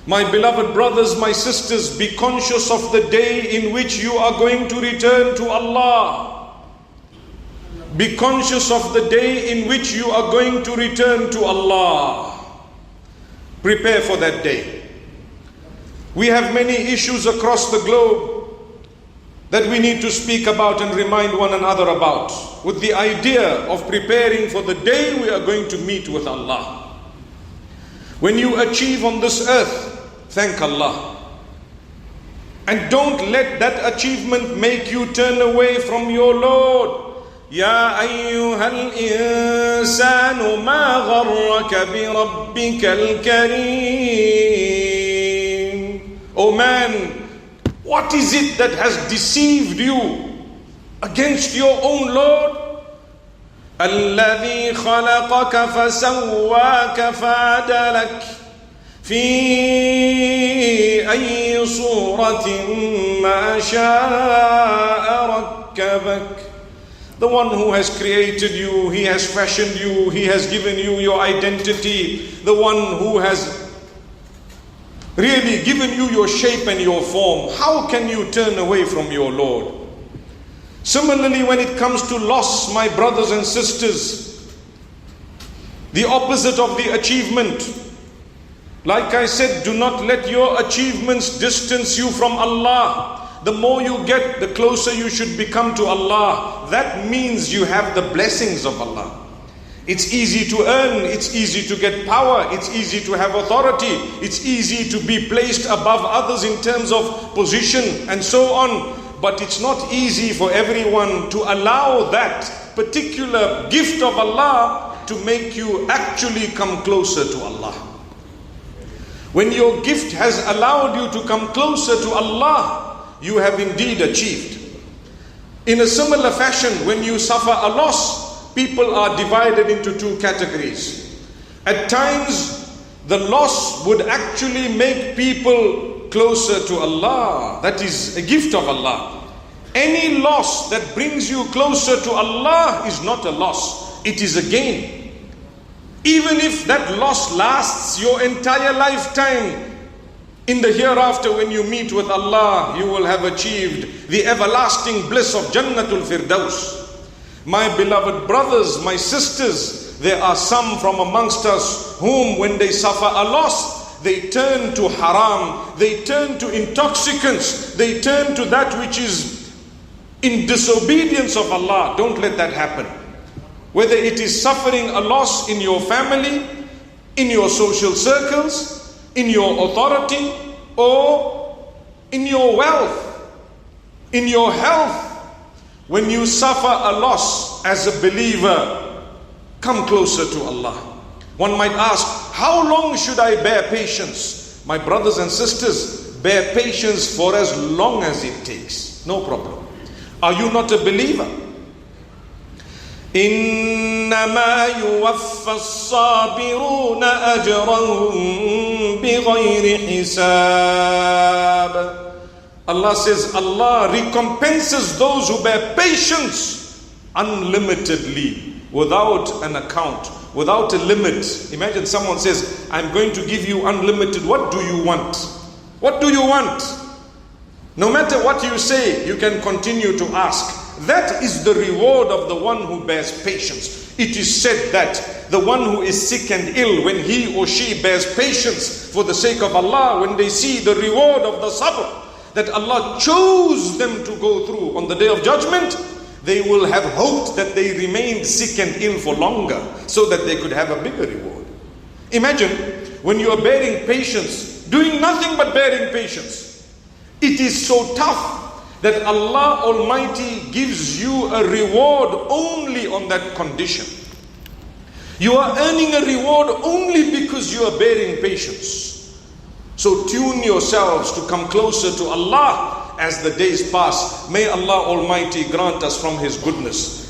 My beloved brothers, my sisters, be conscious of the day in which you are going to return to Allah. Be conscious of the day in which you are going to return to Allah. Prepare for that day. We have many issues across the globe that we need to speak about and remind one another about, with the idea of preparing for the day we are going to meet with Allah. When you achieve on this earth, thank Allah. And don't let that achievement make you turn away from your Lord. يا أيها الإنسان ما غرك بربك الكريم. Oh man, what is it that has deceived you against your own Lord? الذي خلقك فسواك فعدلك في أي صورة ما شاء ركبك. The one who has created you, He has fashioned you, He has given you your identity. The one who has really given you your shape and your form. How can you turn away from your Lord? Similarly, when it comes to loss, my brothers and sisters, the opposite of the achievement. Like I said, do not let your achievements distance you from Allah. The more you get, the closer you should become to Allah. That means you have the blessings of Allah. It's easy to earn, it's easy to get power, it's easy to have authority, it's easy to be placed above others in terms of position and so on. But it's not easy for everyone to allow that particular gift of Allah to make you actually come closer to Allah. When your gift has allowed you to come closer to Allah, you have indeed achieved. In a similar fashion, when you suffer a loss, people are divided into two categories. At times, the loss would actually make people closer to Allah. That is a gift of Allah. Any loss that brings you closer to Allah is not a loss, it is a gain. Even if that loss lasts your entire lifetime, in the hereafter when you meet with Allah, you will have achieved the everlasting bliss of Jannatul Firdaus. My beloved brothers, my sisters, there are some from amongst us whom when they suffer a loss, they turn to haram, they turn to intoxicants, they turn to that which is in disobedience of Allah. Don't let that happen. Whether it is suffering a loss in your family, in your social circles, in your authority, or in your wealth, in your health. When you suffer a loss as a believer, come closer to Allah. One might ask, how long should I bear patience? My brothers and sisters, bear patience for as long as it takes. No problem. Are you not a believer? إنما يوفى الصابرون أجرهم بغير حساب. Allah says, Allah recompenses those who bear patience unlimitedly, without an account, without a limit. Imagine someone says, I'm going to give you unlimited. What do you want? What do you want? No matter what you say, you can continue to ask. That is the reward of the one who bears patience. It is said that the one who is sick and ill, when he or she bears patience for the sake of Allah, when they see the reward of the sabr that Allah chose them to go through on the day of judgment, they will have hoped that they remained sick and ill for longer so that they could have a bigger reward. Imagine when you are bearing patience, doing nothing but bearing patience. It is so tough that Allah Almighty gives you a reward only on that condition. You are earning a reward only because you are bearing patience. So tune yourselves to come closer to Allah as the days pass. May Allah Almighty grant us from His goodness.